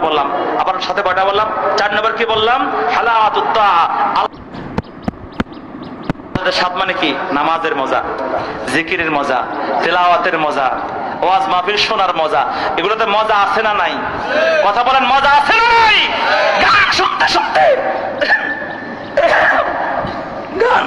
বললাম, আবার সাথে কয়টা বললাম? 4 নম্বর কি বললাম? হালাওয়াতুত তাআ। সাত মানে কি? নামাজের মজা, জিকিরের মজা, তেলাওয়াতের মজা, ওয়াজ মাহফিল শোনার মজা। এগুলোতে মজা আছে না নাই? কথা বলেন, মজা আছে না নাই? গান শুনতে শুনতে গান